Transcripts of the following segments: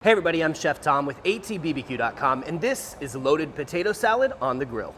Hey everybody, I'm Chef Tom with atbbq.com, and this is loaded potato salad on the grill.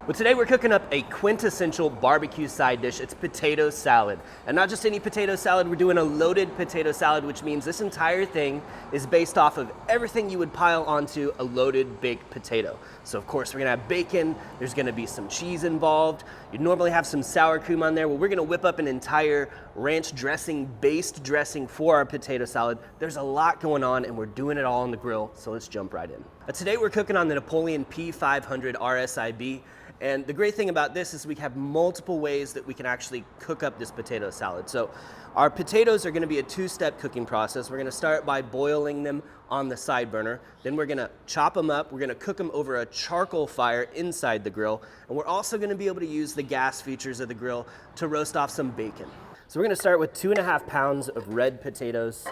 Well, today we're cooking up a quintessential barbecue side dish. It's potato salad. And not just any potato salad, we're doing a loaded potato salad, which means this entire thing is based off of everything you would pile onto a loaded baked potato. So of course we're gonna have bacon, there's gonna be some cheese involved, you'd normally have some sour cream on there. Well, we're gonna whip up an entire ranch dressing based dressing for our potato salad. There's a lot going on and we're doing it all on the grill, so let's jump right in. Today we're cooking on the Napoleon P500 RSIB. And the great thing about this is we have multiple ways that we can actually cook up this potato salad. So our potatoes are gonna be a two-step cooking process. We're gonna start by boiling them on the side burner. Then we're gonna chop them up. We're gonna cook them over a charcoal fire inside the grill. And we're also gonna be able to use the gas features of the grill to roast off some bacon. So we're gonna start with 2.5 pounds of red potatoes.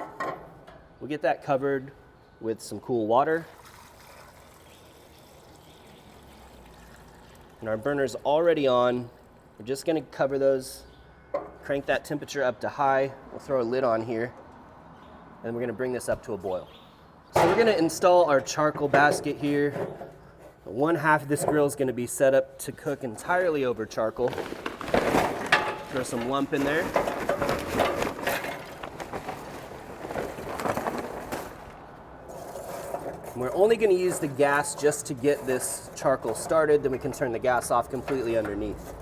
We'll get that covered with some cool water. And our burner's already on. We're just gonna cover those, crank that temperature up to high. We'll throw a lid on here, and we're gonna bring this up to a boil. So we're gonna install our charcoal basket here. One half of this grill is gonna be set up to cook entirely over charcoal. Throw some lump in there. We're only going to use the gas just to get this charcoal started, then we can turn the gas off completely underneath.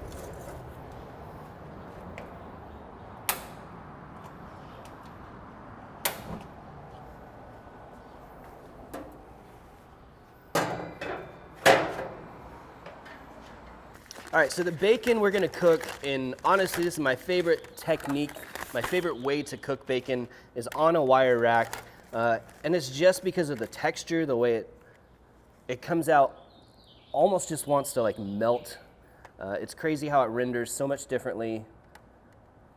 All right, so the bacon we're gonna cook in, honestly, this is my favorite technique, my favorite way to cook bacon is on a wire rack. And it's just because of the texture, the way it comes out, almost just wants to like melt. It's crazy how it renders so much differently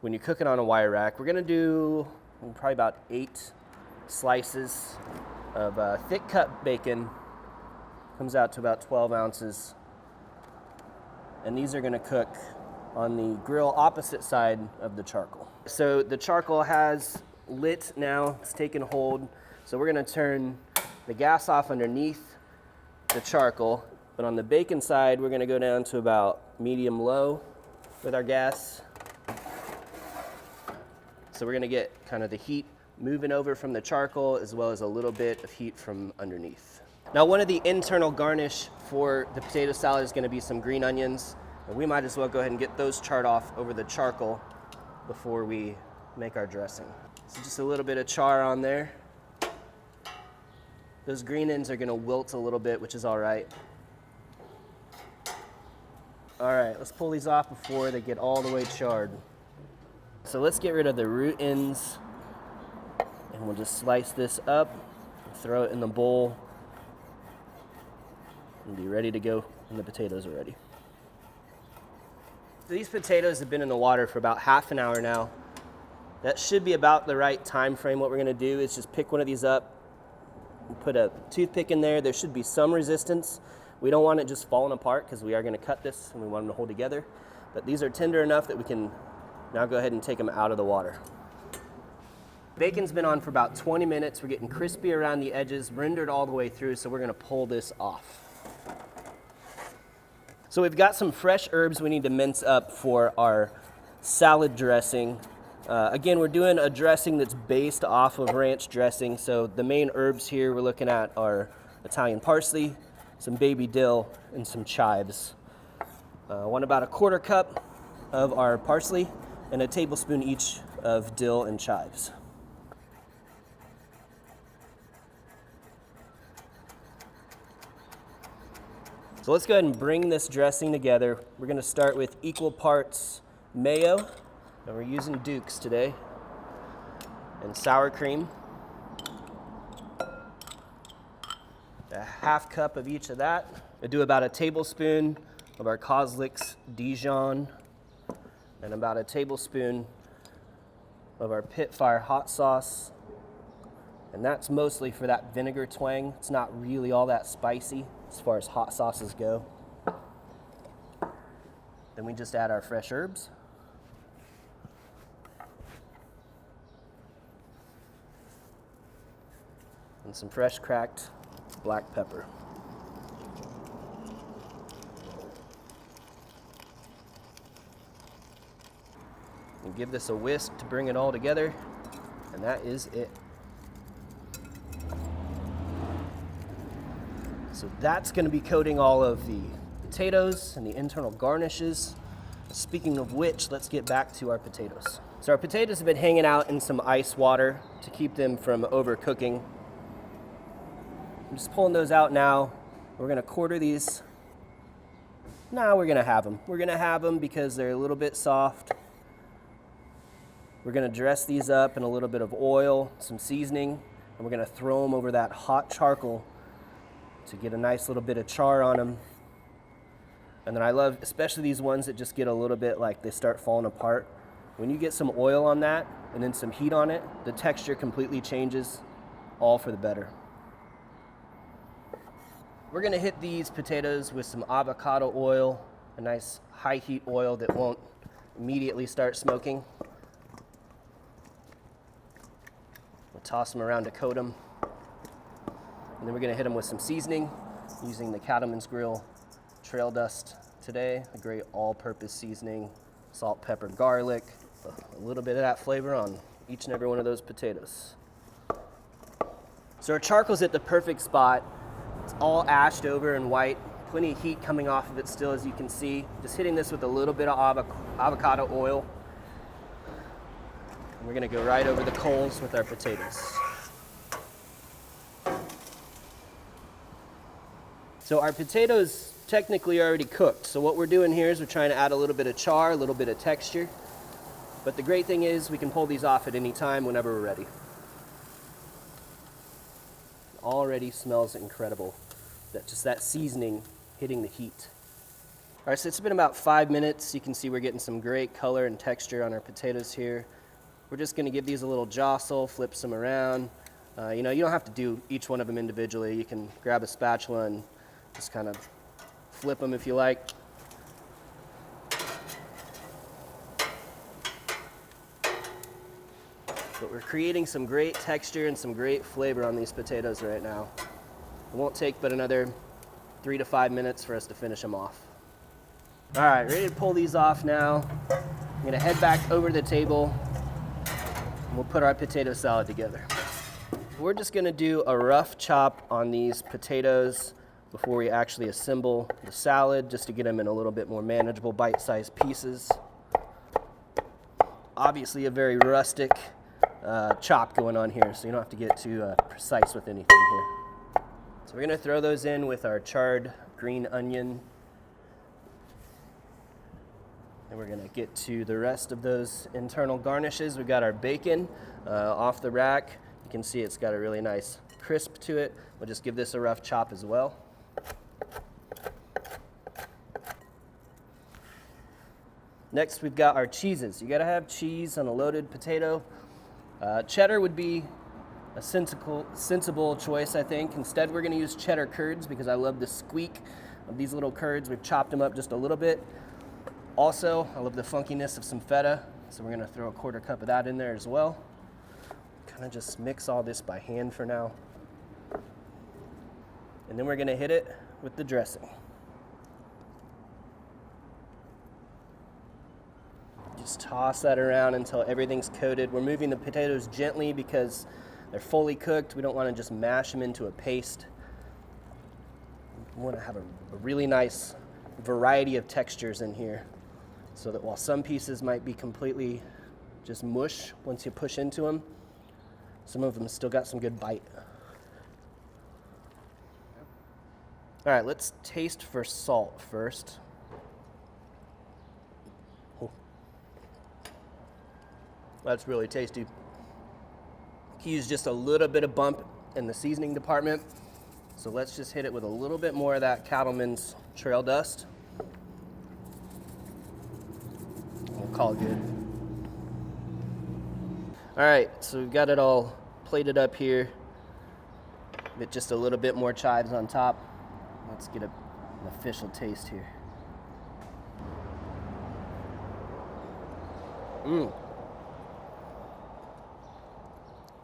when you cook it on a wire rack. We're gonna do probably about 8 slices of thick cut bacon. Comes out to about 12 ounces. And these are gonna cook on the grill opposite side of the charcoal. So the charcoal has lit now, it's taken hold. So we're gonna turn the gas off underneath the charcoal, but on the bacon side, we're gonna go down to about medium low with our gas. So we're gonna get kind of the heat moving over from the charcoal as well as a little bit of heat from underneath. Now, one of the internal garnish for the potato salad is gonna be some green onions, and we might as well go ahead and get those charred off over the charcoal before we make our dressing. So just a little bit of char on there. Those green ends are gonna wilt a little bit, which is all right. All right, let's pull these off before they get all the way charred. So let's get rid of the root ends, and we'll just slice this up, throw it in the bowl, and be ready to go when the potatoes are ready. So these potatoes have been in the water for about half an hour now. That should be about the right time frame. What we're gonna do is just pick one of these up, and put a toothpick in there. There should be some resistance. We don't want it just falling apart because we are gonna cut this and we want them to hold together. But these are tender enough that we can now go ahead and take them out of the water. Bacon's been on for about 20 minutes. We're getting crispy around the edges, rendered all the way through, so we're gonna pull this off. So we've got some fresh herbs we need to mince up for our salad dressing. Again, we're doing a dressing that's based off of ranch dressing. So the main herbs here we're looking at are Italian parsley, some baby dill, and some chives. Want about a 1/4 cup of our parsley and a tablespoon each of dill and chives. So let's go ahead and bring this dressing together. We're gonna start with equal parts mayo, and we're using Duke's today, and sour cream. A 1/2 cup of each of that. I do about a tablespoon of our Kozlik's Dijon, and about a tablespoon of our Pitfire hot sauce. And that's mostly for that vinegar twang. It's not really all that spicy as far as hot sauces go. Then we just add our fresh herbs. and some fresh cracked black pepper. And give this a whisk to bring it all together, and that is it. So that's going to be coating all of the potatoes and the internal garnishes. Speaking of which, let's get back to our potatoes. So our potatoes have been hanging out in some ice water to keep them from overcooking. I'm just pulling those out now. We're going to quarter these. Now we're going to have them. We're going to have them because they're a little bit soft. We're going to dress these up in a little bit of oil, some seasoning, and we're going to throw them over that hot charcoal to get a nice little bit of char on them. And then I love, especially these ones that just get a little bit like they start falling apart. When you get some oil on that and then some heat on it, the texture completely changes, all for the better. We're going to hit these potatoes with some avocado oil, a nice high heat oil that won't immediately start smoking. We'll toss them around to coat them. And then we're going to hit them with some seasoning using the Cattleman's Grill Trail Dust today, a great all-purpose seasoning, salt, pepper, garlic, a little bit of that flavor on each and every one of those potatoes. So our charcoal's at the perfect spot. It's all ashed over and white, plenty of heat coming off of it still, as you can see. Just hitting this with a little bit of avocado oil. And we're going to go right over the coals with our potatoes. So our potatoes technically are already cooked. So what we're doing here is we're trying to add a little bit of char, a little bit of texture. But the great thing is we can pull these off at any time whenever we're ready. Already smells incredible. That seasoning hitting the heat. All right, so it's been about 5 minutes. You can see we're getting some great color and texture on our potatoes here. We're just gonna give these a little jostle, flip some around. You don't have to do each one of them individually. You can grab a spatula and just kind of flip them if you like. But we're creating some great texture and some great flavor on these potatoes right now. It won't take but another 3 to 5 minutes for us to finish them off. All right, ready to pull these off now. I'm gonna head back over to the table and we'll put our potato salad together. We're just gonna do a rough chop on these potatoes before we actually assemble the salad, just to get them in a little bit more manageable bite-sized pieces. Obviously a very rustic chop going on here, so you don't have to get too precise with anything here. So we're gonna throw those in with our charred green onion. And we're gonna get to the rest of those internal garnishes. We've got our bacon off the rack. You can see it's got a really nice crisp to it. We'll just give this a rough chop as well. Next, we've got our cheeses. You gotta have cheese on a loaded potato. Cheddar would be a sensible choice, I think. Instead, we're gonna use cheddar curds because I love the squeak of these little curds. We've chopped them up just a little bit. Also, I love the funkiness of some feta, so we're gonna throw a 1/4 cup of that in there as well. Kind of just mix all this by hand for now. And then we're gonna hit it with the dressing. Just toss that around until everything's coated. We're moving the potatoes gently because they're fully cooked. We don't want to just mash them into a paste. We want to have a really nice variety of textures in here, so that while some pieces might be completely just mush once you push into them, some of them still got some good bite. All right, let's taste for salt first. That's really tasty. You can use just a little bit of bump in the seasoning department. So let's just hit it with a little bit more of that Cattleman's Trail Dust. We'll call it good. All right, so we've got it all plated up here with just a little bit more chives on top. Let's get an official taste here.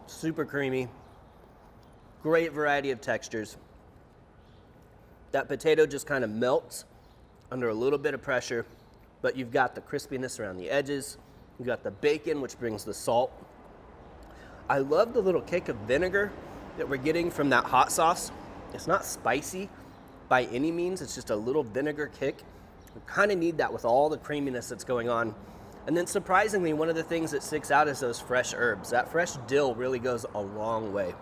Super creamy. Great variety of textures. That potato just kind of melts under a little bit of pressure, but you've got the crispiness around the edges. You've got the bacon, which brings the salt. I love the little kick of vinegar that we're getting from that hot sauce. It's not spicy by any means. It's just a little vinegar kick. We kind of need that with all the creaminess that's going on. And then surprisingly, one of the things that sticks out is those fresh herbs. That fresh dill really goes a long way.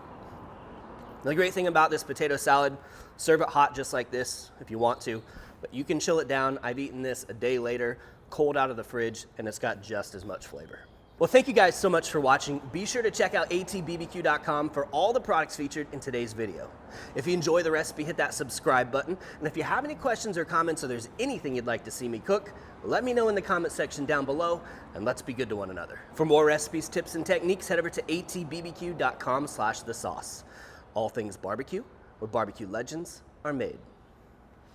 The great thing about this potato salad, serve it hot just like this if you want to, but you can chill it down. I've eaten this a day later, cold out of the fridge, and it's got just as much flavor. Well, thank you guys so much for watching. Be sure to check out atbbq.com for all the products featured in today's video. If you enjoy the recipe, hit that subscribe button. And if you have any questions or comments or there's anything you'd like to see me cook, let me know in the comment section down below, and let's be good to one another. For more recipes, tips, and techniques, head over to atbbq.com/thesauce. All things barbecue, where barbecue legends are made.